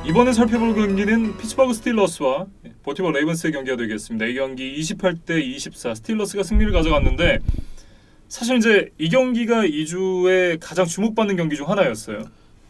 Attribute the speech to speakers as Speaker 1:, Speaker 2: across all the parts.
Speaker 1: 이번에 살펴볼 경기는 피츠버그 스틸러스와 버티버 레이븐스의 경기가 되겠습니다. 이 경기 28대 24 스틸러스가 승리를 가져갔는데 사실 이제 이 경기가 2주에 가장 주목받는 경기 중 하나였어요.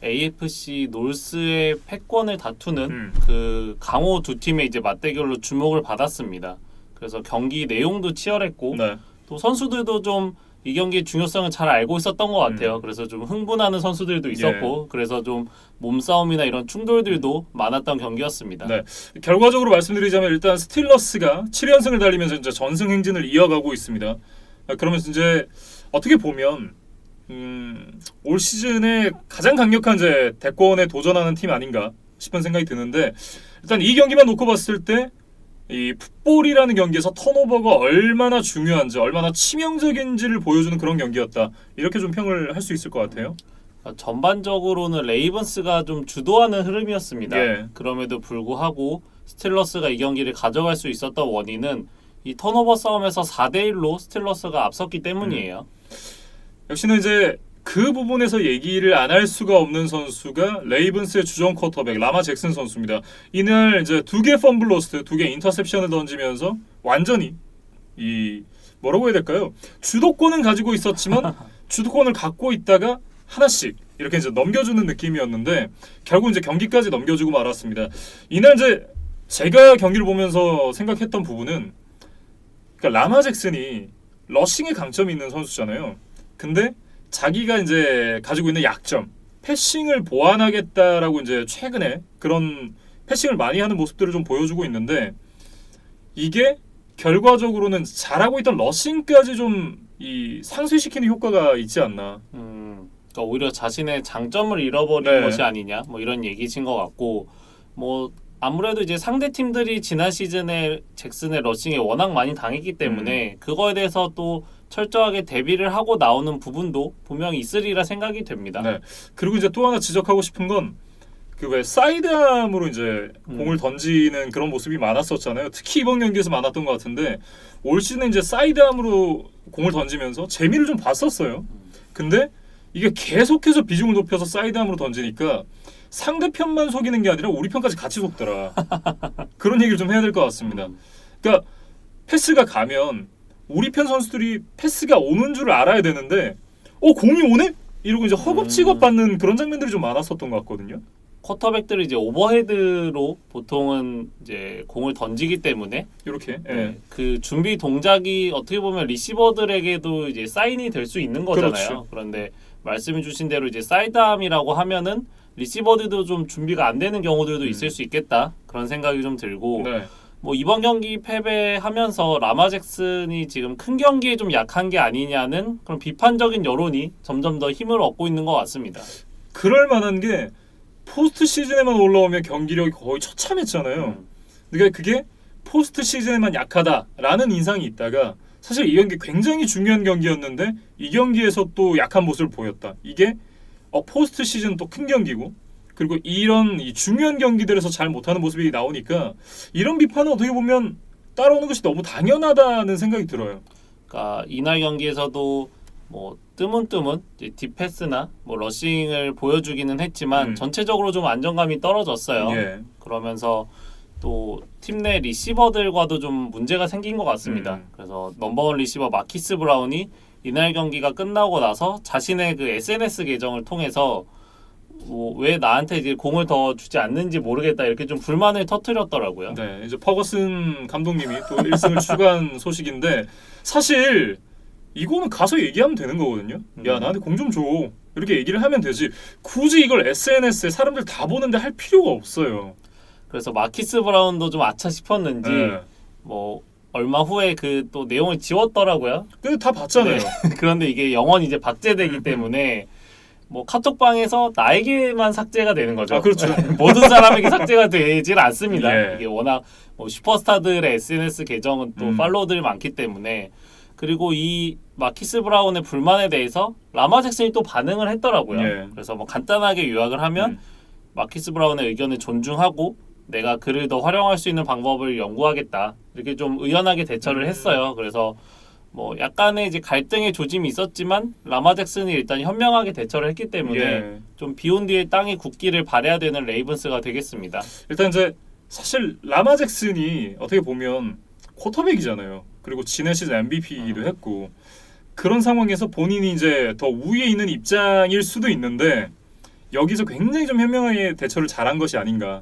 Speaker 2: AFC 놀스의 패권을 다투는 그 강호 두 팀의 이제 맞대결로 주목을 받았습니다. 그래서 경기 내용도 치열했고
Speaker 1: 네.
Speaker 2: 또 선수들도 좀 이 경기의 중요성을 잘 알고 있었던 것 같아요. 그래서 좀 흥분하는 선수들도 있었고 그래서 좀 몸싸움이나 이런 충돌들도 많았던 경기였습니다.
Speaker 1: 네. 결과적으로 말씀드리자면 일단 스틸러스가 7연승을 달리면서 이제 전승 행진을 이어가고 있습니다. 그러면서 이제 어떻게 보면 올 시즌에 가장 강력한 이제 대권에 도전하는 팀 아닌가 싶은 생각이 드는데 일단 이 경기만 놓고 봤을 때 이 풋볼이라는 경기에서 턴오버가 얼마나 중요한지 얼마나 치명적인지를 보여주는 그런 경기였다. 이렇게 좀 평을 할 수 있을 것 같아요.
Speaker 2: 전반적으로는 레이븐스가 좀 주도하는 흐름이었습니다.
Speaker 1: 예.
Speaker 2: 그럼에도 불구하고 스틸러스가 이 경기를 가져갈 수 있었던 원인은 이 턴오버 싸움에서 4대1로 스틸러스가 앞섰기 때문이에요.
Speaker 1: 역시나 이제 그 부분에서 얘기를 안 할 수가 없는 선수가 레이븐스의 주전 쿼터백 라마 잭슨 선수입니다. 이날 이제 2개 펌블 로스트, 2개 인터셉션을 던지면서 완전히 이 뭐라고 해야 될까요? 주도권은 가지고 있었지만 주도권을 갖고 있다가 하나씩 이렇게 이제 넘겨주는 느낌이었는데 결국 이제 경기까지 넘겨주고 말았습니다. 이날 이제 제가 경기를 보면서 생각했던 부분은 그러니까 라마 잭슨이 러싱에 강점이 있는 선수잖아요. 근데 자기가 이제 가지고 있는 약점, 패싱을 보완하겠다라고 이제 최근에 그런 패싱을 많이 하는 모습들을 좀 보여주고 있는데 이게 결과적으로는 잘하고 있던 러싱까지 좀 이 상쇄시키는 효과가 있지 않나.
Speaker 2: 그러니까 오히려 자신의 장점을 잃어버린 것이 아니냐, 뭐 이런 얘기신 것 같고, 뭐 아무래도 이제 상대 팀들이 지난 시즌에 잭슨의 러싱에 워낙 많이 당했기 때문에 그거에 대해서 또 철저하게 대비를 하고 나오는 부분도 분명히 있으리라 생각이 됩니다.
Speaker 1: 네. 그리고 이제 또 하나 지적하고 싶은 건 그 왜 사이드암으로 이제 공을 던지는 그런 모습이 많았었잖아요. 특히 이번 경기에서 많았던 것 같은데 올 시즌 이제 사이드암으로 공을 던지면서 재미를 좀 봤었어요. 근데 이게 계속해서 비중을 높여서 사이드암으로 던지니까 상대편만 속이는 게 아니라 우리 편까지 같이 속더라. 그런 얘기를 좀 해야 될 것 같습니다. 그러니까 패스가 가면 우리 편 선수들이 패스가 오는 줄 알아야 되는데 공이 오네? 이러고 이제 허겁지겁 받는 그런 장면들이 좀 많았었던 것 같거든요.
Speaker 2: 쿼터백들이 이제 오버헤드로 보통은 이제 공을 던지기 때문에
Speaker 1: 이렇게.
Speaker 2: 그 준비 동작이 어떻게 보면 리시버들에게도 이제 사인이 될 수 있는 거잖아요.
Speaker 1: 그렇죠.
Speaker 2: 그런데 말씀해 주신 대로 이제 사이드암이라고 하면은 리시버들도 좀 준비가 안 되는 경우들도 있을 수 있겠다. 그런 생각이 좀 들고
Speaker 1: 네.
Speaker 2: 뭐 이번 경기 패배하면서 라마 잭슨이 지금 큰 경기에 좀 약한 게 아니냐는 그런 비판적인 여론이 점점 더 힘을 얻고 있는 것 같습니다.
Speaker 1: 그럴 만한 게 포스트 시즌에만 올라오면 경기력이 거의 처참했잖아요. 그러니까 그게 포스트 시즌에만 약하다라는 인상이 있다가 사실 이 경기 굉장히 중요한 경기였는데 이 경기에서 또 약한 모습을 보였다. 이게 포스트 시즌 또 큰 경기고 그리고 이런 이 중요한 경기들에서 잘 못하는 모습이 나오니까 이런 비판은 어떻게 보면 따라오는 것이 너무 당연하다는 생각이 들어요.
Speaker 2: 그러니까 이날 경기에서도 뭐 뜨문뜨문 이제 딥패스나 뭐 러싱을 보여주기는 했지만 전체적으로 좀 안정감이 떨어졌어요.
Speaker 1: 예.
Speaker 2: 그러면서 또 팀 내 리시버들과도 좀 문제가 생긴 것 같습니다. 그래서 넘버원 리시버 마키스 브라운이 이날 경기가 끝나고 나서 자신의 그 SNS 계정을 통해서 왜 나한테 이제 공을 더 주지 않는지 모르겠다 이렇게 좀 불만을 터뜨렸더라고요.
Speaker 1: 네, 이제 퍼거슨 감독님이 또 1승을 추가한 소식인데 사실 이거는 가서 얘기하면 되는 거거든요. 야, 나한테 공 좀 줘. 이렇게 얘기를 하면 되지. 굳이 이걸 SNS에 사람들 다 보는데 할 필요가 없어요.
Speaker 2: 그래서 마키스 브라운도 좀 아차 싶었는지 뭐 얼마 후에 그 또 내용을 지웠더라고요.
Speaker 1: 근데 다 봤잖아요.
Speaker 2: 네. 그런데 이게 영원히 이제 박제되기 때문에 뭐 카톡방에서 나에게만 삭제가 되는 거죠.
Speaker 1: 아, 그렇죠.
Speaker 2: 모든 사람에게 삭제가 되질 않습니다.
Speaker 1: 예.
Speaker 2: 이게 워낙 뭐 슈퍼스타들의 SNS 계정은 또 팔로워들이 많기 때문에 그리고 이 마키스 브라운의 불만에 대해서 라마 잭슨이 또 반응을 했더라고요.
Speaker 1: 예.
Speaker 2: 그래서 뭐 간단하게 요약을 하면 마키스 브라운의 의견을 존중하고 내가 그를 더 활용할 수 있는 방법을 연구하겠다. 이렇게 좀 의연하게 대처를 했어요. 그래서 뭐 약간의 이제 갈등의 조짐이 있었지만 라마 잭슨이 일단 현명하게 대처를 했기 때문에
Speaker 1: 예.
Speaker 2: 좀 비온 뒤에 땅이 굳기를 바라야 되는 레이븐스가 되겠습니다.
Speaker 1: 일단 이제 사실 라마 잭슨이 어떻게 보면 쿼터백이잖아요. 그리고 지난 시즌 MVP이기도 했고 그런 상황에서 본인이 이제 더 우위에 있는 입장일 수도 있는데 여기서 굉장히 좀 현명하게 대처를 잘한 것이 아닌가.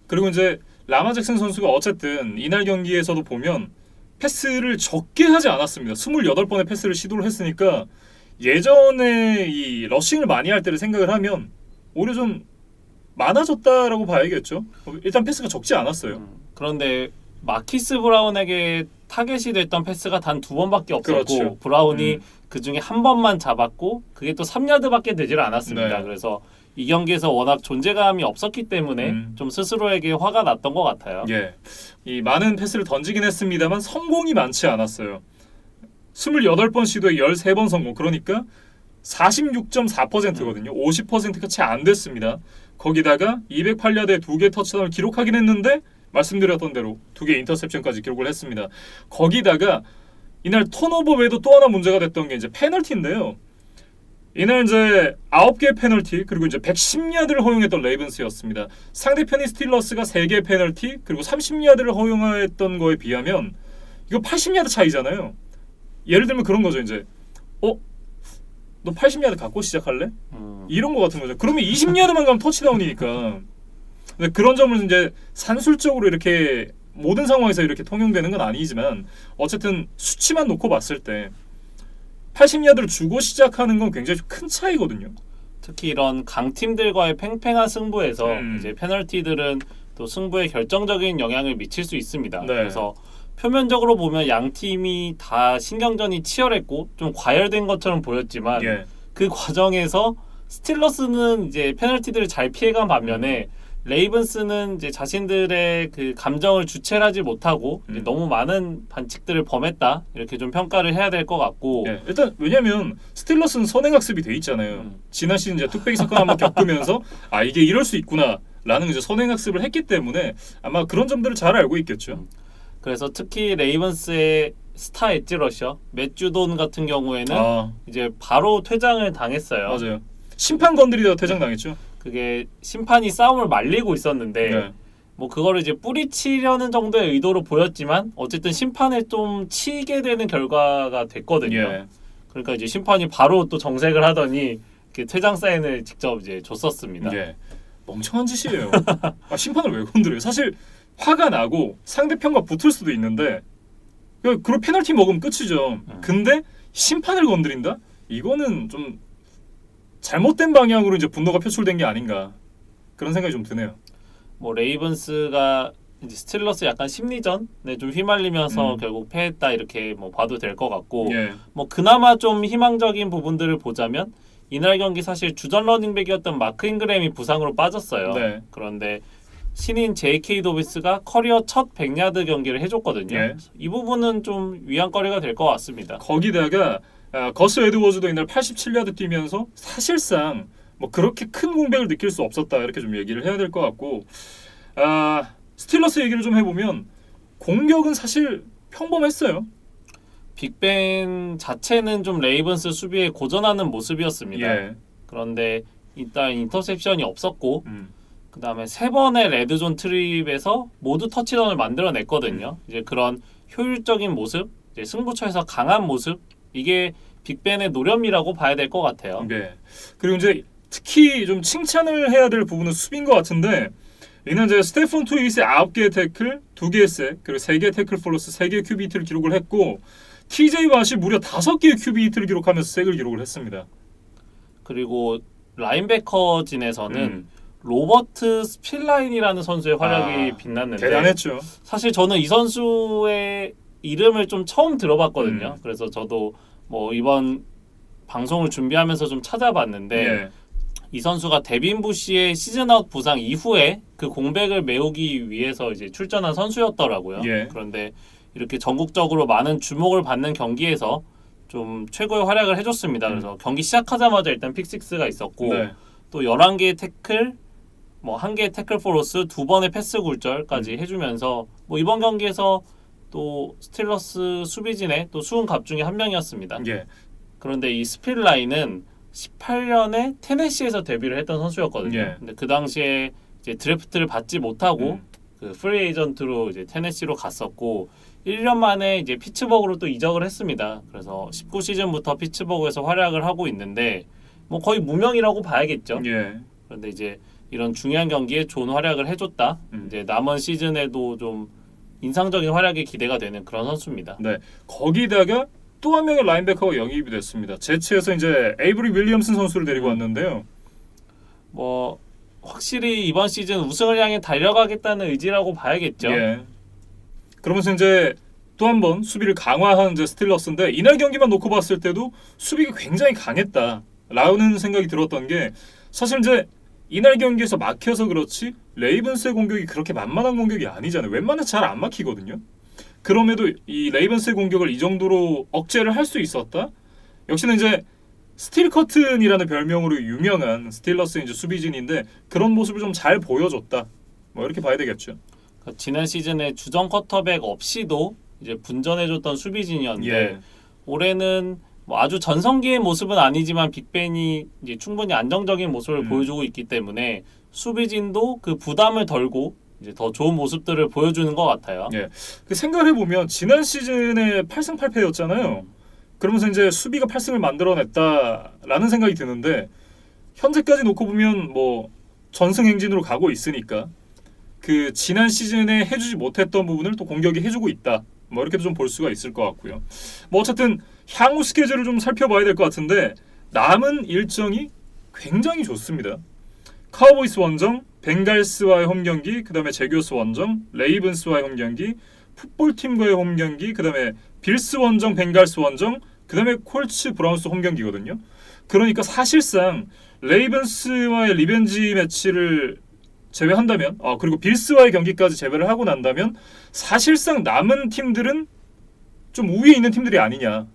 Speaker 1: 그리고 이제 라마 잭슨 선수가 어쨌든 이날 경기에서도 보면 패스를 적게 하지 않았습니다. 28번의 패스를 시도를 했으니까 예전에 이 러싱을 많이 할 때를 생각을 하면 오히려 좀 많아졌다라고 봐야겠죠. 일단 패스가 적지 않았어요.
Speaker 2: 그런데 마키스 브라운에게 타겟이 됐던 패스가 단 2번밖에 없었고
Speaker 1: 그렇죠.
Speaker 2: 브라운이 그 중에 한 번만 잡았고 그게 또 3야드밖에 되질 않았습니다.
Speaker 1: 네.
Speaker 2: 그래서 이 경기에서 워낙 존재감이 없었기 때문에 좀 스스로에게 화가 났던 것 같아요.
Speaker 1: 예, 이 많은 패스를 던지긴 했습니다만 성공이 많지 않았어요. 28번 시도에 13번 성공. 그러니까 46.4%거든요. 50%가 채 안 됐습니다. 거기다가 208야드에 2개 터치다운을 기록하긴 했는데 말씀드렸던 대로 2개 인터셉션까지 기록을 했습니다. 거기다가 이날 턴오버 외에도 또 하나 문제가 됐던 게 이제 페널티인데요. 이날 이제 9개 페널티 그리고 이제 110야드를 허용했던 레이븐스였습니다. 상대편이 스틸러스가 3개 페널티 그리고 30야드를 허용했던 거에 비하면 이거 80야드 차이잖아요. 예를 들면 그런 거죠. 이제 너 80야드 갖고 시작할래? 이런 거 같은 거죠. 그러면 20야드만 가면 터치다운이니까. 근데 그런 점을 이제 산술적으로 이렇게 모든 상황에서 이렇게 통용되는 건 아니지만 어쨌든 수치만 놓고 봤을 때 80야드를 주고 시작하는 건 굉장히 큰 차이거든요.
Speaker 2: 특히 이런 강팀들과의 팽팽한 승부에서 이제 페널티들은 또 승부에 결정적인 영향을 미칠 수 있습니다.
Speaker 1: 네.
Speaker 2: 그래서 표면적으로 보면 양 팀이 다 신경전이 치열했고 좀 과열된 것처럼 보였지만
Speaker 1: 예.
Speaker 2: 그 과정에서 스틸러스는 이제 페널티들을 잘 피해간 반면에 레이븐스는 이제 자신들의 그 감정을 주체하지 못하고 이제 너무 많은 반칙들을 범했다 이렇게 좀 평가를 해야 될 것 같고
Speaker 1: 예. 일단 왜냐면 스틸러스는 선행학습이 돼 있잖아요. 지난 시즌 이제 뚝배기 사건 한번 겪으면서 아 이게 이럴 수 있구나라는 이제 선행학습을 했기 때문에 아마 그런 점들을 잘 알고 있겠죠.
Speaker 2: 그래서 특히 레이븐스의 스타 엣지 러셔 맷 주돈 같은 경우에는 이제 바로 퇴장을 당했어요.
Speaker 1: 맞아요. 심판 건드리다가 퇴장당했죠.
Speaker 2: 그게 심판이 싸움을 말리고 있었는데
Speaker 1: 네.
Speaker 2: 뭐 그거를 이제 뿌리치려는 정도의 의도로 보였지만 어쨌든 심판을 좀 치게 되는 결과가 됐거든요.
Speaker 1: 예.
Speaker 2: 그러니까 이제 심판이 바로 또 정색을 하더니 그 퇴장 사인을 직접 이제 줬었습니다.
Speaker 1: 예. 멍청한 짓이에요. 심판을 왜 건드려요? 사실 화가 나고 상대편과 붙을 수도 있는데 그리고 페널티 먹으면 끝이죠. 근데 심판을 건드린다? 이거는 좀 잘못된 방향으로 이제 분노가 표출된 게 아닌가 그런 생각이 좀 드네요.
Speaker 2: 뭐 레이븐스가 이제 스틸러스 약간 심리전에 좀 휘말리면서 결국 패했다 이렇게 뭐 봐도 될 것 같고
Speaker 1: 예.
Speaker 2: 뭐 그나마 좀 희망적인 부분들을 보자면 이날 경기 사실 주전 러닝백이었던 마크 잉그램이 부상으로 빠졌어요.
Speaker 1: 네.
Speaker 2: 그런데 신인 J.K. 도비스가 커리어 첫 100야드 경기를 해줬거든요.
Speaker 1: 예.
Speaker 2: 이 부분은 좀 위안거리가 될 것 같습니다.
Speaker 1: 거기다가 거스 에드워즈도 이날 87야드 뛰면서 사실상 뭐 그렇게 큰 공백을 느낄 수 없었다 이렇게 좀 얘기를 해야 될 것 같고 스틸러스 얘기를 좀 해보면 공격은 사실 평범했어요.
Speaker 2: 빅벤 자체는 좀 레이븐스 수비에 고전하는 모습이었습니다.
Speaker 1: 예.
Speaker 2: 그런데 일단 인터셉션이 없었고 그 다음에 3번의 레드존 트립에서 모두 터치다운을 만들어냈거든요. 이제 그런 효율적인 모습, 이제 승부처에서 강한 모습 이게 빅벤의 노련미라고 봐야 될 것 같아요.
Speaker 1: 네. 그리고 이제 특히 좀 칭찬을 해야 될 부분은 수비인 것 같은데 이는 이제 스테픈 투이스의 9개의 태클, 2개의 색, 그리고 3개의 태클 플러스 3개의 큐비 히트를 기록을 했고 TJ 왓이 무려 5개의 큐비 히트를 기록하면서 색을 기록을 했습니다.
Speaker 2: 그리고 라인베커진에서는 로버트 스필라인이라는 선수의 활약이 빛났는데
Speaker 1: 대단했죠.
Speaker 2: 사실 저는 이 선수의 이름을 좀 처음 들어봤거든요. 그래서 저도 뭐 이번 방송을 준비하면서 좀 찾아봤는데
Speaker 1: 예.
Speaker 2: 이 선수가 데빈 부시의 시즌아웃 부상 이후에 그 공백을 메우기 위해서 이제 출전한 선수였더라고요.
Speaker 1: 예.
Speaker 2: 그런데 이렇게 전국적으로 많은 주목을 받는 경기에서 좀 최고의 활약을 해줬습니다. 그래서 경기 시작하자마자 일단 픽식스가 있었고
Speaker 1: 네.
Speaker 2: 또 11개의 태클, 뭐 1개의 태클 포로스, 2번의 패스 굴절까지 해주면서 뭐 이번 경기에서 또 스틸러스 수비진의 또 수훈갑 중에 한 명이었습니다.
Speaker 1: 예.
Speaker 2: 그런데 이 스필라인은 18년에 테네시에서 데뷔를 했던 선수였거든요.
Speaker 1: 예.
Speaker 2: 근데 그 당시에 이제 드래프트를 받지 못하고
Speaker 1: 음.
Speaker 2: 그 프리 에이전트로 이제 테네시로 갔었고 1년 만에 이제 피츠버그로 또 이적을 했습니다. 그래서 19시즌부터 피츠버그에서 활약을 하고 있는데 뭐 거의 무명이라고 봐야겠죠.
Speaker 1: 예.
Speaker 2: 그런데 이제 이런 중요한 경기에 좋은 활약을 해줬다. 이제 남은 시즌에도 좀 인상적인 활약이 기대가 되는 그런 선수입니다.
Speaker 1: 네. 거기다가 또 한 명의 라인베커가 영입이 됐습니다. 제치에서 이제 에이브리 윌리엄슨 선수를 데리고 왔는데요.
Speaker 2: 뭐 확실히 이번 시즌 우승을 향해 달려가겠다는 의지라고 봐야겠죠.
Speaker 1: 예. 그러면서 이제 또 한 번 수비를 강화한 이제 스틸러스인데 이날 경기만 놓고 봤을 때도 수비가 굉장히 강했다라는 생각이 들었던 게 사실 이제 이날 경기에서 막혀서 그렇지 레이븐스의 공격이 그렇게 만만한 공격이 아니잖아요. 웬만해서 잘 안 막히거든요. 그럼에도 이 레이븐스의 공격을 이 정도로 억제를 할 수 있었다? 역시는 이제 스틸 커튼이라는 별명으로 유명한 스틸러스 이제 수비진인데 그런 모습을 좀 잘 보여줬다. 뭐 이렇게 봐야 되겠죠.
Speaker 2: 그러니까 지난 시즌에 주전 쿼터백 없이도 이제 분전해줬던 수비진이었는데
Speaker 1: 예.
Speaker 2: 올해는 뭐 아주 전성기의 모습은 아니지만 빅벤이 이제 충분히 안정적인 모습을 보여주고 있기 때문에 수비진도 그 부담을 덜고 이제 더 좋은 모습들을 보여주는 것 같아요.
Speaker 1: 예. 그 생각을 해보면 지난 시즌에 8승 8패였잖아요. 그러면서 이제 수비가 8승을 만들어냈다라는 생각이 드는데 현재까지 놓고 보면 뭐 전승 행진으로 가고 있으니까 그 지난 시즌에 해주지 못했던 부분을 또 공격이 해주고 있다. 뭐 이렇게도 좀 볼 수가 있을 것 같고요. 뭐 어쨌든 향후 스케줄을 좀 살펴봐야 될 것 같은데 남은 일정이 굉장히 좋습니다. 카우보이스 원정, 벵갈스와의 홈 경기, 그다음에 제교스 원정, 레이븐스와의 홈 경기, 풋볼팀과의 홈 경기, 그다음에 빌스 원정, 벵갈스 원정, 그다음에 콜츠 브라운스 홈 경기거든요. 그러니까 사실상 레이븐스와의 리벤지 매치를 제외한다면, 그리고 빌스와의 경기까지 제외를 하고 난다면 사실상 남은 팀들은 좀 우위에 있는 팀들이 아니냐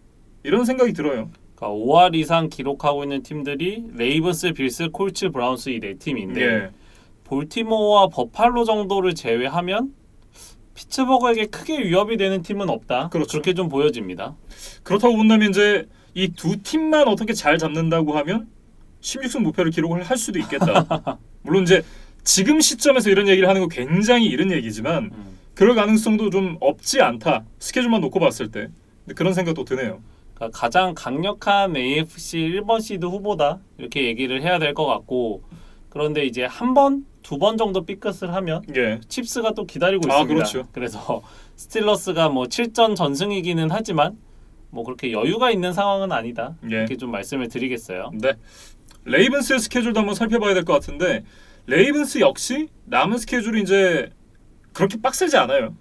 Speaker 1: 이런 생각이 들어요.
Speaker 2: 그러니까 5할 이상 기록하고 있는 팀들이 레이븐스, 빌스, 콜츠, 브라운스 이 네 팀인데
Speaker 1: 예.
Speaker 2: 볼티모어와 버팔로 정도를 제외하면 피츠버그에게 크게 위협이 되는 팀은 없다.
Speaker 1: 그렇죠.
Speaker 2: 그렇게 좀 보여집니다.
Speaker 1: 그렇다고 본다면 이제 이 두 팀만 어떻게 잘 잡는다고 하면 16승 무패를 기록을 할 수도 있겠다. 물론 이제 지금 시점에서 이런 얘기를 하는 거 굉장히 이른 얘기지만 그럴 가능성도 좀 없지 않다. 스케줄만 놓고 봤을 때 그런 생각도 드네요.
Speaker 2: 그러니까 가장 강력한 AFC 1번 시드 후보다 이렇게 얘기를 해야 될 것 같고 그런데 이제 한 번, 두 번 정도 삐끗을 하면
Speaker 1: 예.
Speaker 2: 칩스가 또 기다리고 있습니다.
Speaker 1: 그렇죠.
Speaker 2: 그래서 스틸러스가 뭐 7전 전승이기는 하지만 뭐 그렇게 여유가 있는 상황은 아니다.
Speaker 1: 예.
Speaker 2: 이렇게 좀 말씀을 드리겠어요.
Speaker 1: 네. 레이븐스의 스케줄도 한번 살펴봐야 될 것 같은데 레이븐스 역시 남은 스케줄이 이제 그렇게 빡세지 않아요.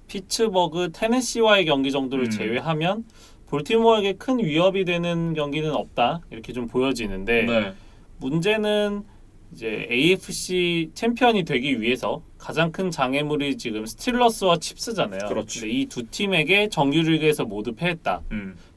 Speaker 2: 피츠버그, 테네시와의 경기 정도를 제외하면 볼티모어에게 큰 위협이 되는 경기는 없다. 이렇게 좀 보여지는데
Speaker 1: 네.
Speaker 2: 문제는 이제 AFC 챔피언이 되기 위해서 가장 큰 장애물이 지금 스틸러스와 칩스잖아요.
Speaker 1: 그렇죠.
Speaker 2: 근데 이 두 팀에게 정규리그에서 모두 패했다.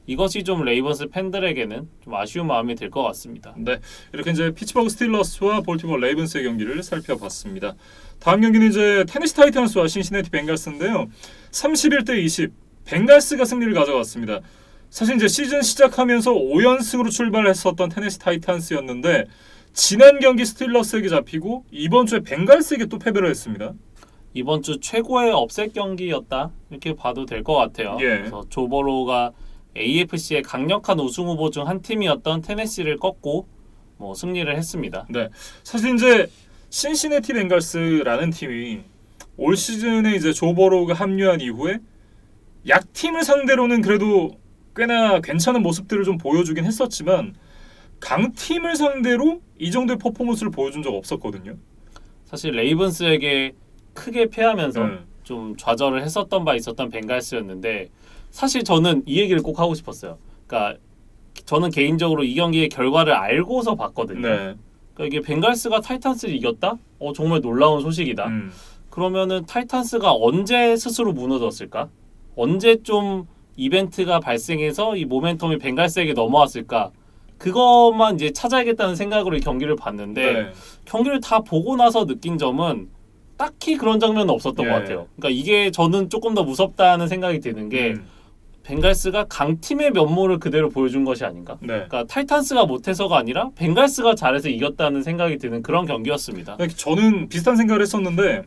Speaker 2: 이것이 좀 레이번스 팬들에게는 좀 아쉬운 마음이 들 것 같습니다.
Speaker 1: 네, 이렇게 이제 피츠버그 스틸러스와 볼티모어 레이븐스의 경기를 살펴봤습니다. 다음 경기는 이제 테네시 타이탄스와 신시내티 벵갈스인데요. 31대 20, 벵갈스가 승리를 가져갔습니다. 사실 이제 시즌 시작하면서 5연승으로 출발했었던 테네시 타이탄스였는데 지난 경기 스틸러스에게 잡히고 이번 주에 벵갈스에게 또 패배를 했습니다.
Speaker 2: 이번 주 최고의 업셋 경기였다 이렇게 봐도 될 것 같아요.
Speaker 1: 예.
Speaker 2: 그래서 조버로우가 AFC의 강력한 우승 후보 중 한 팀이었던 테네시를 꺾고 뭐 승리를 했습니다.
Speaker 1: 네, 사실 이제 신시내티 벵갈스라는 팀이 올 시즌에 이제 조버로우가 합류한 이후에 약팀을 상대로는 그래도 꽤나 괜찮은 모습들을 좀 보여주긴 했었지만 강팀을 상대로 이 정도의 퍼포먼스를 보여준 적 없었거든요.
Speaker 2: 사실 레이븐스에게 크게 패하면서 좀 좌절을 했었던 바 있었던 벵갈스였는데 사실 저는 이 얘기를 꼭 하고 싶었어요. 그러니까 저는 개인적으로 이 경기의 결과를 알고서 봤거든요.
Speaker 1: 네.
Speaker 2: 그러니까 이게 벵갈스가 타이탄스를 이겼다? 정말 놀라운 소식이다. 그러면은 타이탄스가 언제 스스로 무너졌을까? 언제 좀 이벤트가 발생해서 이 모멘텀이 벵갈스에게 넘어왔을까? 그것만 이제 찾아야겠다는 생각으로 이 경기를 봤는데
Speaker 1: 네.
Speaker 2: 경기를 다 보고 나서 느낀 점은 딱히 그런 장면은 없었던
Speaker 1: 예.
Speaker 2: 것 같아요. 그러니까 이게 저는 조금 더 무섭다는 생각이 드는 게 벵갈스가 강팀의 면모를 그대로 보여준 것이 아닌가?
Speaker 1: 네.
Speaker 2: 그러니까 타이탄스가 못해서가 아니라 벵갈스가 잘해서 이겼다는 생각이 드는 그런 경기였습니다.
Speaker 1: 저는 비슷한 생각을 했었는데,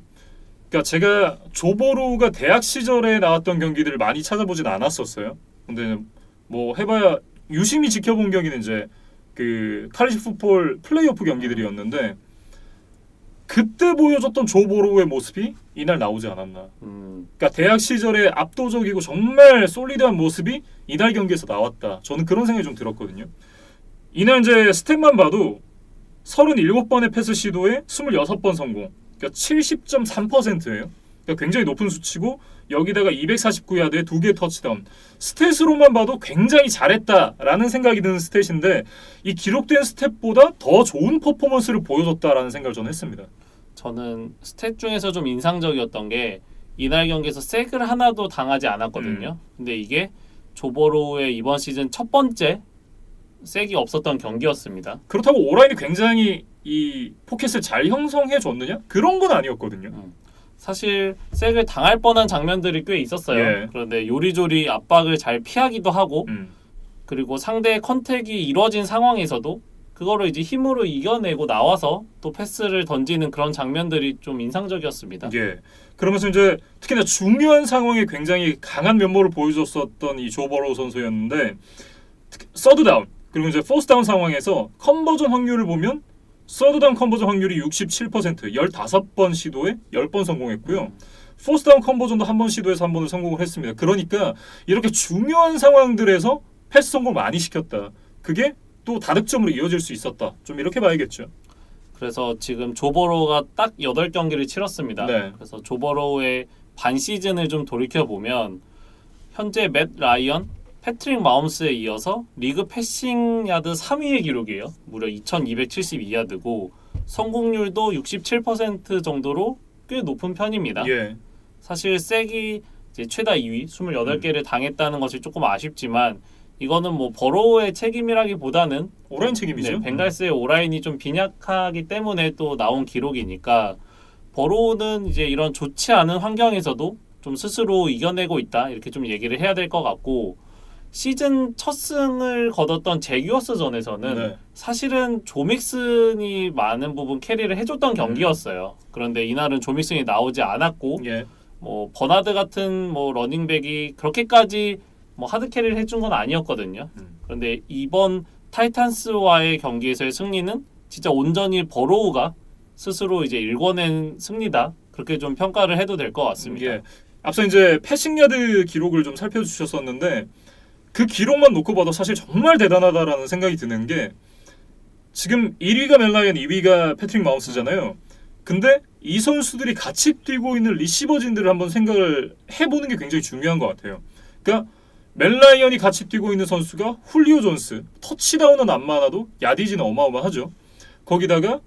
Speaker 1: 그러니까 제가 조보로가 대학 시절에 나왔던 경기들을 많이 찾아보진 않았었어요. 근데 뭐 해봐야 유심히 지켜본 경기는 이제 그 칼리지 풋볼 플레이오프 경기들이었는데, 그때 보여줬던 조보로의 모습이 이날 나오지 않았나. 그러니까 대학 시절에 압도적이고 정말 솔리드한 모습이 이날 경기에서 나왔다. 저는 그런 생각이 좀 들었거든요. 이날 이제 스탯만 봐도 37번의 패스 시도에 26번 성공. 그러니까 70.3%예요. 그러니까 굉장히 높은 수치고 여기다가 249야드에 2개 터치다운. 스탯으로만 봐도 굉장히 잘했다라는 생각이 드는 스탯인데 이 기록된 스탯보다 더 좋은 퍼포먼스를 보여줬다라는 생각을 저는 했습니다.
Speaker 2: 저는 스탯 중에서 좀 인상적이었던 게 이날 경기에서 색을 하나도 당하지 않았거든요. 근데 이게 조보로의 이번 시즌 첫 번째 색이 없었던 경기였습니다.
Speaker 1: 그렇다고 오라인이 굉장히 이 포켓을 잘 형성해 줬느냐? 그런 건 아니었거든요.
Speaker 2: 사실 색을 당할 뻔한 장면들이 꽤 있었어요.
Speaker 1: 예.
Speaker 2: 그런데 요리조리 압박을 잘 피하기도 하고 그리고 상대의 컨택이 이루어진 상황에서도 그거를 이제 힘으로 이겨내고 나와서 또 패스를 던지는 그런 장면들이 좀 인상적이었습니다.
Speaker 1: 예. 그러면서 이제 특히나 중요한 상황에 굉장히 강한 면모를 보여줬었던 이 조버로우 선수였는데 서드 다운 그리고 이제 포스 다운 상황에서 컨버전 확률을 보면 서드 다운 컨버전 확률이 67%, 15번 시도에 10번 성공했고요. 포스 다운 컨버전도 한 번 시도해서 한 번을 성공을 했습니다. 그러니까 이렇게 중요한 상황들에서 패스 성공 많이 시켰다. 그게 또 다득점으로 이어질 수 있었다. 좀 이렇게 봐야겠죠.
Speaker 2: 그래서 지금 조버로우가 딱 8경기를 치렀습니다.
Speaker 1: 네.
Speaker 2: 그래서 조버로우의 반 시즌을 좀 돌이켜 보면 현재 맷 라이언, 패트릭 마홈스에 이어서 리그 패싱 야드 3위의 기록이에요. 무려 2272야드고 성공률도 67% 정도로 꽤 높은 편입니다.
Speaker 1: 예.
Speaker 2: 사실 색이 이제 최다 2위 28개를 당했다는 것이 조금 아쉽지만 이거는 뭐 버로우의 책임이라기보다는
Speaker 1: 오라인 책임이죠.
Speaker 2: 벵갈스의 오라인이 좀 빈약하기 때문에 또 나온 기록이니까 버로우는 이제 이런 좋지 않은 환경에서도 좀 스스로 이겨내고 있다 이렇게 좀 얘기를 해야 될 것 같고 시즌 첫 승을 거뒀던 제규어스전에서는
Speaker 1: 네.
Speaker 2: 사실은 조믹슨이 많은 부분 캐리를 해줬던 경기였어요. 그런데 이날은 조믹슨이 나오지 않았고
Speaker 1: 예.
Speaker 2: 뭐 버나드 같은 뭐 러닝백이 그렇게까지 뭐 하드 캐리를 해준 건 아니었거든요. 그런데 이번 타이탄스와의 경기에서의 승리는 진짜 온전히 버로우가 스스로 이제 일궈낸 승리다. 그렇게 좀 평가를 해도 될 것 같습니다.
Speaker 1: 예. 앞서 이제 패싱 야드 기록을 좀 살펴주셨었는데 그 기록만 놓고 봐도 사실 정말 대단하다라는 생각이 드는 게 지금 1위가 멜라이언, 2위가 패트릭 마홈스잖아요. 근데 이 선수들이 같이 뛰고 있는 리시버진들을 한번 생각을 해보는 게 굉장히 중요한 것 같아요. 그러니까 멜라이언이 같이 뛰고 있는 선수가 훌리오 존스, 터치다운은 안 많아도 야디지는 어마어마하죠. 거기다가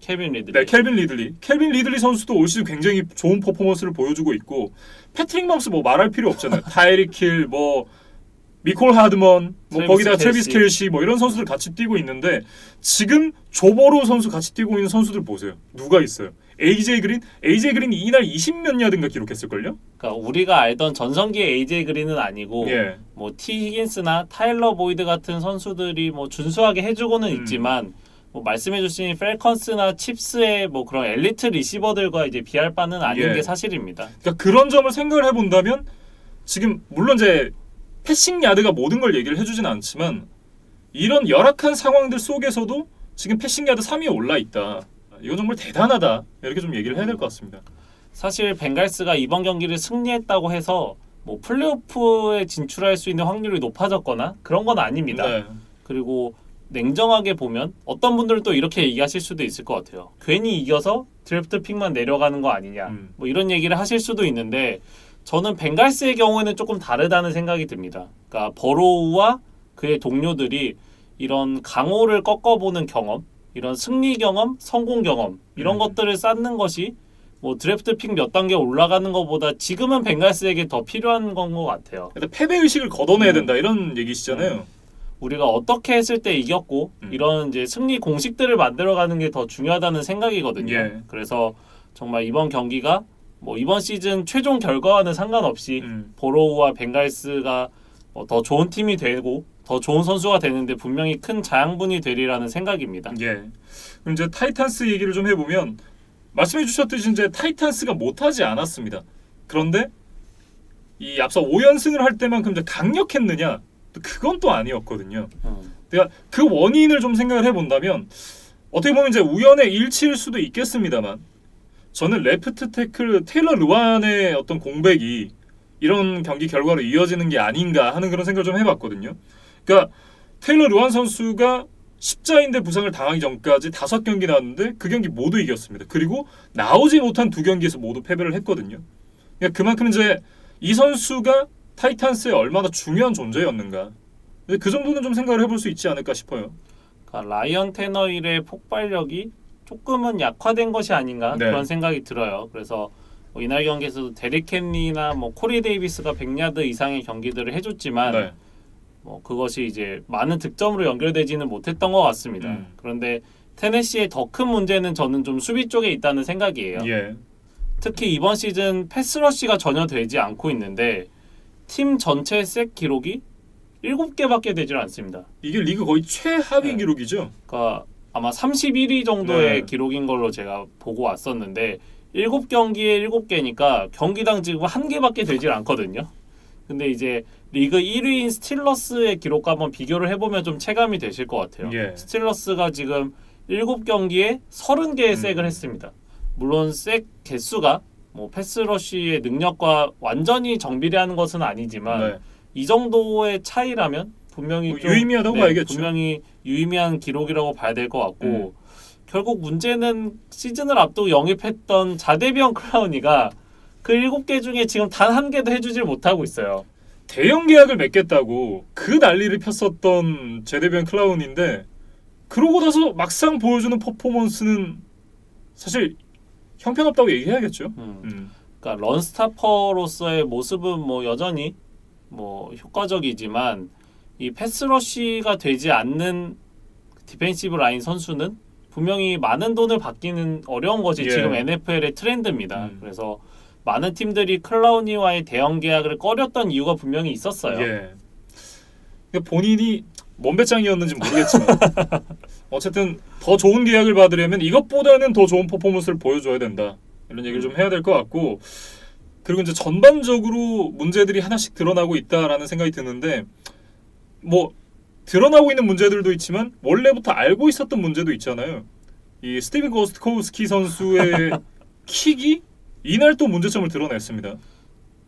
Speaker 2: 케빈 리들리.
Speaker 1: 네, 켈빈 리들리 선수도 올 시즌 굉장히 좋은 퍼포먼스를 보여주고 있고 패트릭 마홈스 뭐 말할 필요 없잖아요. 타이릭 힐, 뭐 미콜 하드먼, 뭐 거기다가 트래비스 켈시 뭐 이런 선수들 같이 뛰고 있는데 지금 조버로우 선수 같이 뛰고 있는 선수들 보세요. 누가 있어요? AJ 그린이 이날 20몇 야드인가 기록했을걸요?
Speaker 2: 그러니까 우리가 알던 전성기의 AJ 그린은 아니고
Speaker 1: 예.
Speaker 2: 뭐 T 히긴스나 타일러 보이드 같은 선수들이 뭐 준수하게 해주고는 있지만 뭐 말씀해주신 펠컨스나 칩스의 뭐 그런 엘리트 리시버들과 이제 비할 바는 아닌
Speaker 1: 예.
Speaker 2: 게 사실입니다.
Speaker 1: 그러니까 그런 점을 생각을 해본다면 지금 물론 이제 패싱 야드가 모든 걸 얘기를 해주진 않지만 이런 열악한 상황들 속에서도 지금 패싱 야드 3위에 올라 있다. 이건 정말 대단하다. 이렇게 좀 얘기를 해야 될 것 같습니다.
Speaker 2: 사실 벵갈스가 이번 경기를 승리했다고 해서 뭐 플레이오프에 진출할 수 있는 확률이 높아졌거나 그런 건 아닙니다.
Speaker 1: 네.
Speaker 2: 그리고 냉정하게 보면 어떤 분들은 또 이렇게 얘기하실 수도 있을 것 같아요. 괜히 이겨서 드래프트 픽만 내려가는 거 아니냐. 뭐 이런 얘기를 하실 수도 있는데 저는 벵갈스의 경우에는 조금 다르다는 생각이 듭니다. 그러니까 버로우와 그의 동료들이 이런 강호를 꺾어보는 경험, 이런 승리 경험, 성공 경험 이런 것들을 쌓는 것이 뭐 드래프트 픽 몇 단계 올라가는 것보다 지금은 벵갈스에게 더 필요한 건 것 같아요.
Speaker 1: 일단 패배 의식을 걷어내야 된다 이런 얘기시잖아요.
Speaker 2: 우리가 어떻게 했을 때 이겼고 이런 이제 승리 공식들을 만들어가는 게 더 중요하다는 생각이거든요.
Speaker 1: 예.
Speaker 2: 그래서 정말 이번 경기가 뭐 이번 시즌 최종 결과와는 상관없이 보로우와 벵갈스가 더 좋은 팀이 되고 더 좋은 선수가 되는데 분명히 큰 자양분이 되리라는 생각입니다.
Speaker 1: 예. 그럼 이제 타이탄스 얘기를 좀 해보면 말씀해 주셨듯이 이제 타이탄스가 못하지 않았습니다. 그런데 이 앞서 5연승을 할 때만큼 이제 강력했느냐? 그건 또 아니었거든요. 그러니까 그 원인을 좀 생각을 해본다면 어떻게 보면 이제 우연의 일치일 수도 있겠습니다만 저는 레프트 태클 테일러 르완의 어떤 공백이 이런 경기 결과로 이어지는 게 아닌가 하는 그런 생각을 좀 해봤거든요. 그러니까 테일러 르완 선수가 십자인대 부상을 당하기 전까지 5경기 나왔는데 그 경기 모두 이겼습니다. 그리고 나오지 못한 2경기에서 모두 패배를 했거든요. 그러니까 그만큼 이제 이 선수가 타이탄스에 얼마나 중요한 존재였는가. 그 정도는 좀 생각을 해볼 수 있지 않을까 싶어요.
Speaker 2: 그러니까 라이언 테너힐의 폭발력이 조금은 약화된 것이 아닌가
Speaker 1: 네.
Speaker 2: 그런 생각이 들어요. 그래서 뭐 이날 경기에서도 데릭 헨리나 뭐 코리 데이비스가 100야드 이상의 경기들을 해줬지만
Speaker 1: 네.
Speaker 2: 뭐 그것이 이제 많은 득점으로 연결되지는 못했던 것 같습니다. 그런데 테네시의 더 큰 문제는 저는 좀 수비 쪽에 있다는 생각이에요.
Speaker 1: 예.
Speaker 2: 특히 이번 시즌 패스러시가 전혀 되지 않고 있는데 팀 전체 색 기록이 7개밖에 되질 않습니다.
Speaker 1: 이게 리그 거의 최하위
Speaker 2: 네.
Speaker 1: 기록이죠.
Speaker 2: 그러니까 아마 31위 정도의
Speaker 1: 네.
Speaker 2: 기록인 걸로 제가 보고 왔었는데 7경기에 7개니까 경기당 지금 1개밖에 되질 않거든요. 근데 이제 리그 1위인 스틸러스의 기록과 한번 비교를 해보면 좀 체감이 되실 것 같아요.
Speaker 1: 예.
Speaker 2: 스틸러스가 지금 7경기에 30개의 색을 했습니다. 물론 색 개수가 뭐 패스러쉬의 능력과 완전히 정비례하는 것은 아니지만
Speaker 1: 네.
Speaker 2: 이 정도의 차이라면 분명히
Speaker 1: 뭐
Speaker 2: 좀
Speaker 1: 유의미하다고 봐야겠죠.
Speaker 2: 분명히 유의미한 기록이라고 봐야 될 것 같고 결국 문제는 시즌을 앞두고 영입했던 자데비언 클라우니가 그 7개 중에 지금 단 1개도 해주질 못하고 있어요.
Speaker 1: 대형 계약을 맺겠다고 그 난리를 폈었던 제데비언 클라운인데 그러고 나서 막상 보여주는 퍼포먼스는 사실 형편없다고 얘기해야겠죠.
Speaker 2: 그러니까 런스타퍼로서의 모습은 뭐 여전히 뭐 효과적이지만 이 패스러쉬가 되지 않는 디펜시브 라인 선수는 분명히 많은 돈을 받기는 어려운 것이
Speaker 1: 예.
Speaker 2: 지금 NFL의 트렌드입니다. 그래서 많은 팀들이 클라우니와의 대형 계약을 꺼렸던 이유가 분명히 있었어요.
Speaker 1: 예. 그러니까 본인이 뭔 배짱이었는지 모르겠지만 어쨌든 더 좋은 계약을 받으려면 이것보다는 더 좋은 퍼포먼스를 보여줘야 된다. 이런 얘기를 좀 해야 될 것 같고 그리고 이제 전반적으로 문제들이 하나씩 드러나고 있다라는 생각이 드는데 뭐 드러나고 있는 문제들도 있지만 원래부터 알고 있었던 문제도 있잖아요. 이 스티븐 고스트코우스키 선수의 킥이 이날 또 문제점을 드러냈습니다.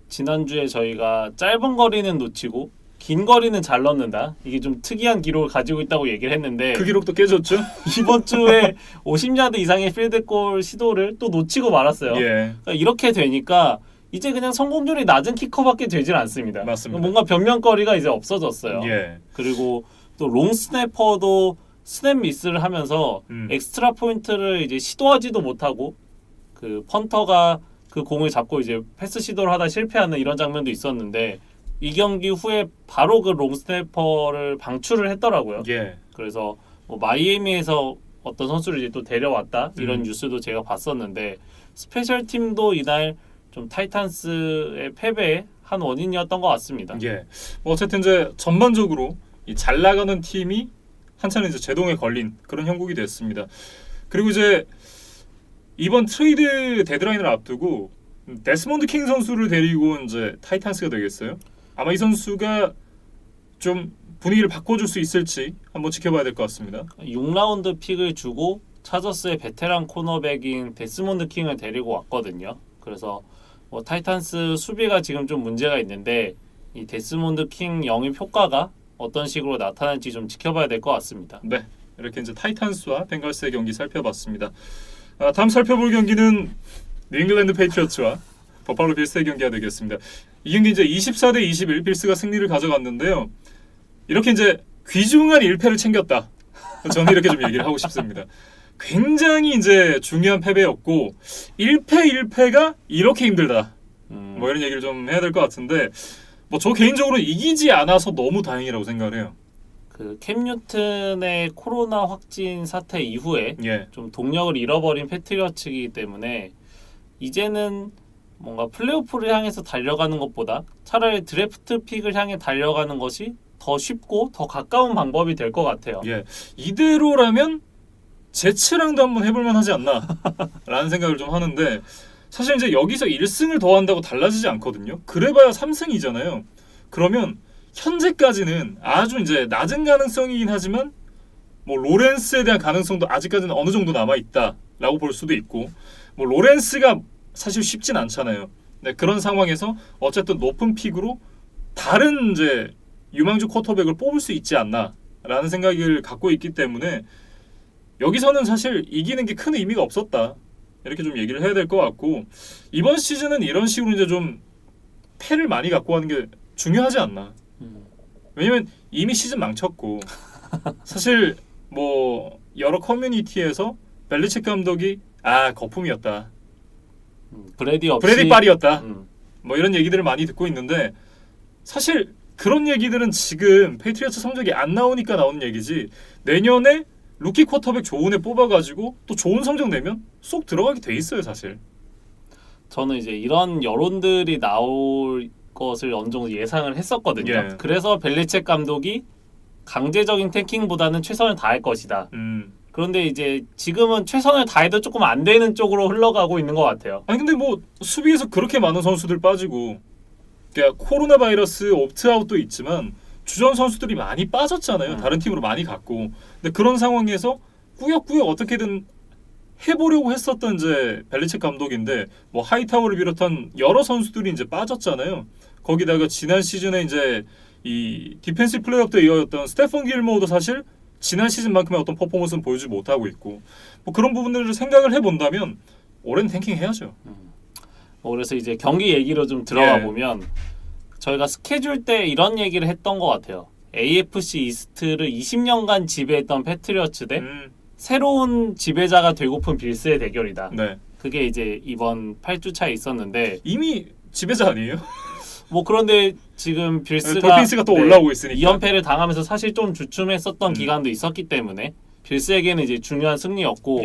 Speaker 2: 지난주에 저희가 짧은 거리는 놓치고 긴 거리는 잘 넣는다. 이게 좀 특이한 기록을 가지고 있다고 얘기를 했는데
Speaker 1: 그 기록도 깨졌죠?
Speaker 2: 이번 주에 50야드 이상의 필드골 시도를 또 놓치고 말았어요.
Speaker 1: 예.
Speaker 2: 그러니까 이렇게 되니까 이제 그냥 성공률이 낮은 키커밖에 되질 않습니다.
Speaker 1: 맞습니다.
Speaker 2: 뭔가 변명거리가 이제 없어졌어요.
Speaker 1: 예.
Speaker 2: 그리고 또 롱 스냅퍼도 스냅 미스를 하면서 엑스트라 포인트를 이제 시도하지도 못하고 그 펀터가 그 공을 잡고 이제 패스 시도를 하다 실패하는 이런 장면도 있었는데 이 경기 후에 바로 그 롱 스냅퍼를 방출을 했더라고요.
Speaker 1: 예.
Speaker 2: 그래서 뭐 마이애미에서 어떤 선수를 이제 또 데려왔다 이런 뉴스도 제가 봤었는데 스페셜 팀도 이날 좀 타이탄스의 패배의 한 원인이었던 것 같습니다.
Speaker 1: 예. 뭐 어쨌든 이제 전반적으로 이 잘 나가는 팀이 한차는 이제 제동에 걸린 그런 형국이 됐습니다. 그리고 이제 이번 트레이드 데드라인을 앞두고 데스몬드 킹 선수를 데리고 이제 타이탄스가 되겠어요. 아마 이 선수가 좀 분위기를 바꿔줄 수 있을지 한번 지켜봐야 될 것 같습니다.
Speaker 2: 6라운드 픽을 주고 차저스의 베테랑 코너백인 데스몬드 킹을 데리고 왔거든요. 그래서 뭐 타이탄스 수비가 지금 좀 문제가 있는데 이 데스몬드 킹 영입 효과가 어떤 식으로 나타날지 좀 지켜봐야 될 것 같습니다.
Speaker 1: 네, 이렇게 이제 타이탄스와 벵갈스의 경기 살펴봤습니다. 다음 살펴볼 경기는 뉴잉글랜드 페이트리어츠와 버팔로 빌스의 경기가 되겠습니다. 이 경기 이제 24대 21 빌스가 승리를 가져갔는데요. 이렇게 이제 귀중한 1패를 챙겼다. 저는 이렇게 좀 얘기를 하고 싶습니다. 굉장히 이제 중요한 패배였고 1패가 이렇게 힘들다. 뭐 이런 얘기를 좀 해야 될 것 같은데 뭐 저 개인적으로 이기지 않아서 너무 다행이라고 생각을 해요.
Speaker 2: 그 캠 뉴튼의 코로나 확진 사태 이후에
Speaker 1: 예.
Speaker 2: 좀 동력을 잃어버린 패트리어츠이기 때문에 이제는 뭔가 플레이오프를 향해서 달려가는 것보다 차라리 드래프트 픽을 향해 달려가는 것이 더 쉽고 더 가까운 방법이 될 것 같아요.
Speaker 1: 예, 이대로라면 제츠랑도 한번 해볼만 하지 않나 라는 생각을 좀 하는데 사실 이제 여기서 1승을 더한다고 달라지지 않거든요. 그래봐야 3승이잖아요. 그러면 현재까지는 아주 이제 낮은 가능성이긴 하지만 뭐 로렌스에 대한 가능성도 아직까지는 어느 정도 남아 있다라고 볼 수도 있고 뭐 로렌스가 사실 쉽진 않잖아요. 네, 그런 상황에서 어쨌든 높은 픽으로 다른 이제 유망주 쿼터백을 뽑을 수 있지 않나라는 생각을 갖고 있기 때문에 여기서는 사실 이기는 게 큰 의미가 없었다 이렇게 좀 얘기를 해야 될 것 같고 이번 시즌은 이런 식으로 이제 좀 패를 많이 갖고 가는 게 중요하지 않나. 왜냐면 이미 시즌 망쳤고 사실 뭐 여러 커뮤니티에서 벨리책 감독이 거품이었다. 브래디 빨이었다. 뭐 이런 얘기들을 많이 듣고 있는데 사실 그런 얘기들은 지금 페이트리어츠 성적이 안 나오니까 나오는 얘기지 내년에 루키 쿼터백 좋은 애 뽑아가지고 또 좋은 성적 내면 쏙 들어가게 돼 있어요 사실.
Speaker 2: 저는 이제 이런 여론들이 나올 것을 어느 정도 예상을 했었거든요.
Speaker 1: 예.
Speaker 2: 그래서 벨리책 감독이 강제적인 탱킹보다는 최선을 다할 것이다. 그런데 이제 지금은 최선을 다해도 조금 안 되는 쪽으로 흘러가고 있는 것 같아요.
Speaker 1: 아니 근데 뭐 수비에서 그렇게 많은 선수들 빠지고 그러니까 코로나 바이러스 옵트아웃도 있지만 주전 선수들이 많이 빠졌잖아요. 다른 팀으로 많이 갔고. 근데 그런 상황에서 꾸역꾸역 어떻게든 해보려고 했었던 이제 벨리책 감독인데 뭐 하이타워를 비롯한 여러 선수들이 이제 빠졌잖아요. 거기다가 지난 시즌에 이제 이 디펜시브 플레이업 때 이어졌던 스테펀 길모어도 사실 지난 시즌만큼의 어떤 퍼포먼스는 보여주지 못하고 있고 뭐 그런 부분들을 생각을 해본다면 올해는 탱킹 해야죠.
Speaker 2: 그래서 이제 경기 얘기로 좀 들어가 보면 저희가 스케줄 때 이런 얘기를 했던 것 같아요. AFC 이스트를 20년간 지배했던 패트리어츠 대 새로운 지배자가 되고픈 빌스의 대결이다.
Speaker 1: 네.
Speaker 2: 그게 이제 이번 8주차에 있었는데
Speaker 1: 이미 지배자 아니에요?
Speaker 2: 뭐 그런데 지금 빌스가
Speaker 1: 돌핀스가 또 올라오고 있으니까
Speaker 2: 2연패를 당하면서 사실 좀 주춤했었던 기간도 있었기 때문에 빌스에게는 이제 중요한 승리였고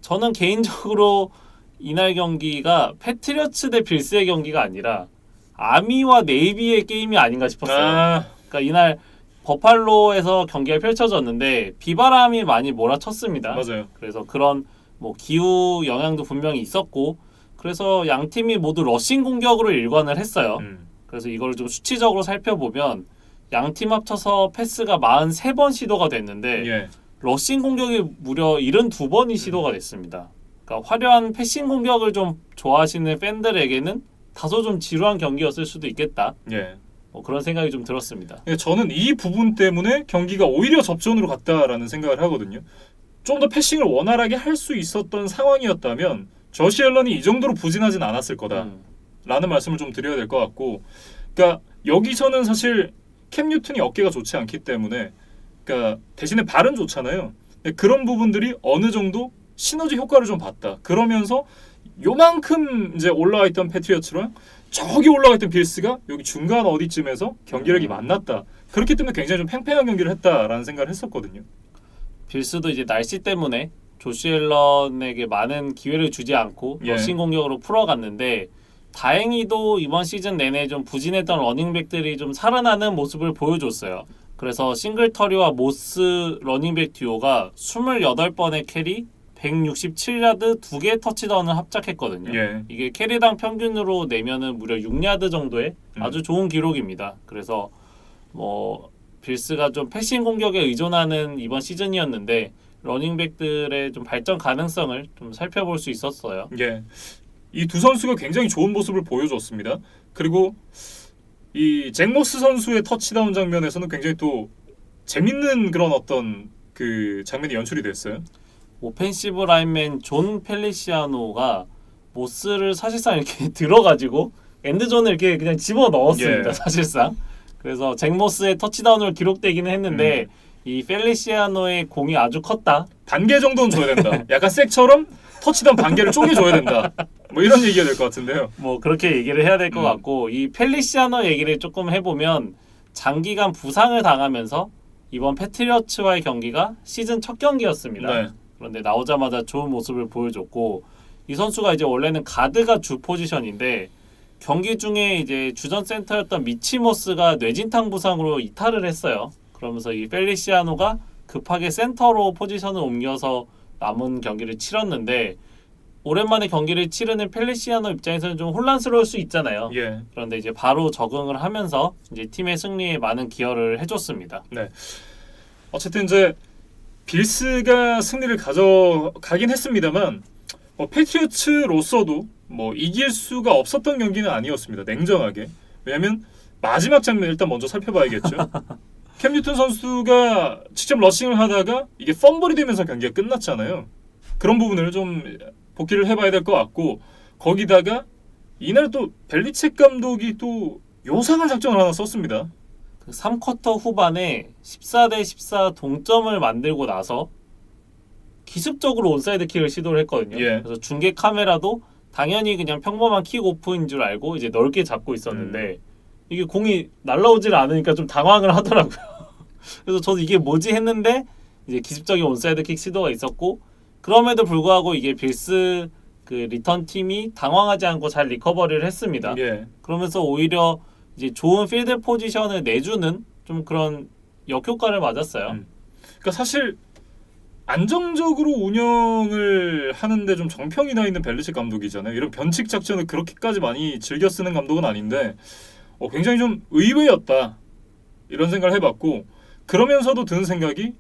Speaker 2: 저는 개인적으로 이날 경기가 패트리어츠 대 빌스의 경기가 아니라 아미와 네이비의 게임이 아닌가 싶었어요. 그러니까 이날 버팔로에서 경기가 펼쳐졌는데 비바람이 많이 몰아쳤습니다.
Speaker 1: 맞아요.
Speaker 2: 그래서 그런 뭐 기후 영향도 분명히 있었고 그래서 양 팀이 모두 러싱 공격으로 일관을 했어요. 그래서 이걸 좀 수치적으로 살펴보면 양 팀 합쳐서 패스가 43번 시도가 됐는데 러싱 공격이 무려 72번이 시도가 됐습니다. 그러니까 화려한 패싱 공격을 좀 좋아하시는 팬들에게는 다소 좀 지루한 경기였을 수도 있겠다. 뭐 그런 생각이 좀 들었습니다.
Speaker 1: 저는 이 부분 때문에 경기가 오히려 접전으로 갔다라는 생각을 하거든요. 좀 더 패싱을 원활하게 할 수 있었던 상황이었다면 저시 앨런이 이 정도로 부진하진 않았을 거다라는 말씀을 좀 드려야 될 것 같고 그러니까 여기서는 사실 캠 뉴튼이 어깨가 좋지 않기 때문에 그러니까 대신에 발은 좋잖아요. 그런 부분들이 어느 정도 시너지 효과를 좀 봤다. 그러면서 요만큼 이제 올라와 있던 패트리어츠랑 저기 올라가 있던 빌스가 여기 중간 어디쯤에서 경기력이 만났다. 그렇기 때문에 굉장히 좀 팽팽한 경기를 했다라는 생각을 했었거든요.
Speaker 2: 빌스도 이제 날씨 때문에 조시 앨런에게 많은 기회를 주지 않고 러싱 공격으로 풀어갔는데 다행히도 이번 시즌 내내 좀 부진했던 러닝백들이 좀 살아나는 모습을 보여줬어요. 그래서 싱글터리와 모스 러닝백 듀오가 28번의 캐리 167야드 2개 터치다운을 합작했거든요. 이게 캐리당 평균으로 내면은 무려 6야드 정도의 아주 좋은 기록입니다. 그래서 뭐 빌스가 좀 패싱 공격에 의존하는 이번 시즌이었는데 러닝백들의 좀 발전 가능성을 좀 살펴볼 수 있었어요.
Speaker 1: 이 두 선수가 굉장히 좋은 모습을 보여줬습니다. 그리고 이 잭 모스 선수의 터치다운 장면에서는 굉장히 또 재밌는 그런 어떤 그 장면이 연출이 됐어요.
Speaker 2: 오펜시브 라인맨 존 펠리시아노가 모스를 사실상 이렇게 들어가지고 엔드존을 이렇게 그냥 집어 넣었습니다. 사실상. 그래서 잭 모스의 터치다운으로 기록되기는 했는데 이 펠리시아노의 공이 아주 컸다.
Speaker 1: 반개 정도는 줘야 된다. 약간 색처럼 터치다운 반개를 쪼개줘야 된다. 뭐 이런 얘기가 될 것 같은데요.
Speaker 2: 뭐 그렇게 얘기를 해야 될 것 같고 이 펠리시아노 얘기를 조금 해보면 장기간 부상을 당하면서 이번 패트리어츠와의 경기가 시즌 첫 경기였습니다. 그런데 나오자마자 좋은 모습을 보여줬고 이 선수가 이제 원래는 가드가 주 포지션인데 경기 중에 이제 주전 센터였던 미치 모스가 뇌진탕 부상으로 이탈을 했어요. 그러면서 이 펠리시아노가 급하게 센터로 포지션을 옮겨서 남은 경기를 치렀는데 오랜만에 경기를 치르는 펠리시아노 입장에서는 좀 혼란스러울 수 있잖아요.
Speaker 1: 예.
Speaker 2: 그런데 이제 바로 적응을 하면서 이제 팀의 승리에 많은 기여를 해줬습니다.
Speaker 1: 네. 어쨌든 이제 빌스가 승리를 가져가긴 했습니다만 패트리어츠로서도 뭐 이길 수가 없었던 경기는 아니었습니다. 냉정하게. 왜냐하면 마지막 장면 일단 먼저 살펴봐야겠죠. 캠 뉴턴 선수가 직접 러싱을 하다가 이게 펌블이 되면서 경기가 끝났잖아요. 그런 부분을 좀 복귀를 해봐야 될 것 같고 거기다가 이날 또 벨리책 감독이 또 요상한 작전을 하나 썼습니다.
Speaker 2: 그 3쿼터 후반에 14대 14 동점을 만들고 나서 기습적으로 온사이드 킥을 시도를 했거든요.
Speaker 1: 예.
Speaker 2: 그래서 중계 카메라도 당연히 그냥 평범한 킥 오프인 줄 알고 이제 넓게 잡고 있었는데 이게 공이 날라오질 않으니까 좀 당황을 하더라고요. 그래서 저도 이게 뭐지 했는데 이제 기습적인 온사이드 킥 시도가 있었고 그럼에도 불구하고 이게 빌스 그 리턴 팀이 당황하지 않고 잘 리커버리를 했습니다.
Speaker 1: 예.
Speaker 2: 그러면서 오히려 이제 좋은 필드 포지션을 내주는 좀 그런 역효과를 맞았어요.
Speaker 1: 그러니까 사실 안정적으로 운영을 하는데 좀 정평이 나 있는 벨리책 감독이잖아요. 이런 변칙 작전을 그렇게까지 많이 즐겨 쓰는 감독은 아닌데 굉장히 좀 의외였다 이런 생각을 해봤고 그러면서도 드는 생각이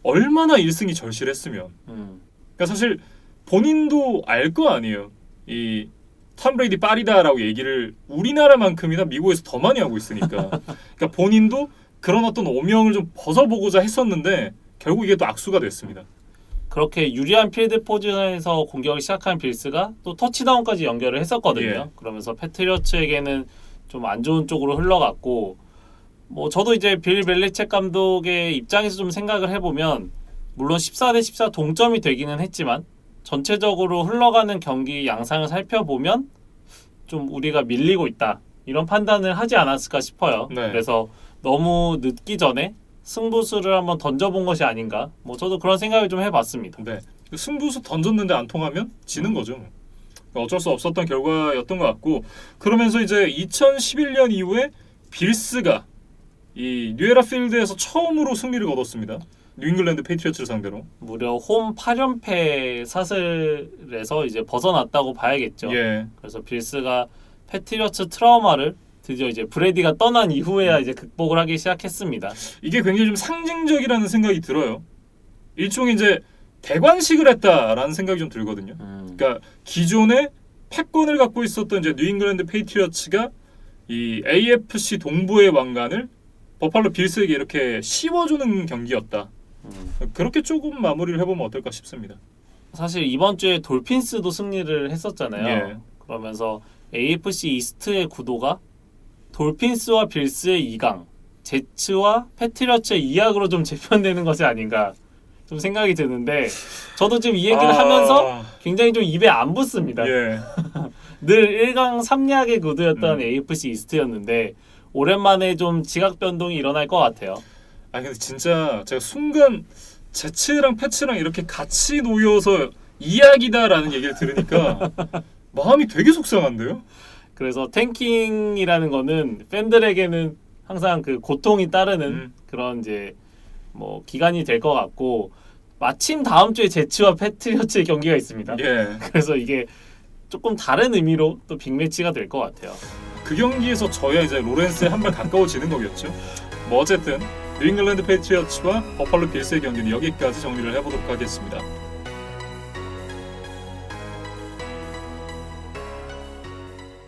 Speaker 1: 얼마나 1승이 절실했으면 그러니까 사실 본인도 알 거 아니에요. 이 톰 브레이디 빠리다라고 얘기를 우리나라만큼이나 미국에서 더 많이 하고 있으니까 그러니까 본인도 그런 어떤 오명을 좀 벗어보고자 했었는데 결국 이게 또 악수가 됐습니다.
Speaker 2: 그렇게 유리한 필드 포지션에서 공격을 시작한 빌스가 또 터치다운까지 연결을 했었거든요.
Speaker 1: 예.
Speaker 2: 그러면서 패트리어츠에게는 좀 안 좋은 쪽으로 흘러갔고 뭐 저도 이제 빌 벨리책 감독의 입장에서 좀 생각을 해보면 물론 14대 14 동점이 되기는 했지만 전체적으로 흘러가는 경기 양상을 살펴보면 좀 우리가 밀리고 있다 이런 판단을 하지 않았을까 싶어요.
Speaker 1: 네.
Speaker 2: 그래서 너무 늦기 전에 승부수를 한번 던져본 것이 아닌가 뭐 저도 그런 생각을 좀 해봤습니다.
Speaker 1: 네. 승부수 던졌는데 안 통하면 지는 거죠. 어쩔 수 없었던 결과였던 것 같고 그러면서 이제 2011년 이후에 빌스가 이 뉴에라 필드에서 처음으로 승리를 거뒀습니다. 뉴잉글랜드 페이트리어츠를 상대로
Speaker 2: 무려 홈 8연패 사슬에서 이제 벗어났다고 봐야겠죠.
Speaker 1: 예.
Speaker 2: 그래서 빌스가 패트리어츠 트라우마를 드디어 이제 브레디가 떠난 이후에야 이제 극복을 하기 시작했습니다.
Speaker 1: 이게 굉장히 좀 상징적이라는 생각이 들어요. 일종의 이제 대관식을 했다라는 생각이 좀 들거든요. 그러니까 기존에 패권을 갖고 있었던 이제 뉴잉글랜드 페이트리어츠가 이 AFC 동부의 왕관을 버팔로 빌스에게 이렇게 씌워주는 경기였다. 그렇게 조금 마무리를 해보면 어떨까 싶습니다.
Speaker 2: 사실 이번 주에 돌핀스도 승리를 했었잖아요.
Speaker 1: 예.
Speaker 2: 그러면서 AFC 이스트의 구도가 돌핀스와 빌스의 2강, 제츠와 패트리어츠의 2약으로 좀 재편되는 것이 아닌가 좀 생각이 드는데 저도 지금 이 얘기를 하면서 굉장히 좀 입에 안 붙습니다.
Speaker 1: 예.
Speaker 2: 늘 1강 3약의 구도였던 AFC 이스트였는데 오랜만에 좀 지각 변동이 일어날 것 같아요.
Speaker 1: 아 근데 진짜 제가 순간 제츠랑 패츠랑 이렇게 같이 놓여서 이야기다라는 얘기를 들으니까 마음이 되게 속상한데요.
Speaker 2: 그래서 탱킹이라는 거는 팬들에게는 항상 그 고통이 따르는 그런 이제 뭐 기간이 될 것 같고 마침 다음 주에 제츠와 패트리어츠의 경기가 있습니다.
Speaker 1: 예.
Speaker 2: 그래서 이게 조금 다른 의미로 또 빅매치가 될 것 같아요.
Speaker 1: 그 경기에서 저야 이제 로렌스에 한 발 가까워지는 거겠죠. 뭐 어쨌든 뉴잉글랜드 페이트리어츠와 버팔로 빌스의 경기는 여기까지 정리를 해보도록 하겠습니다.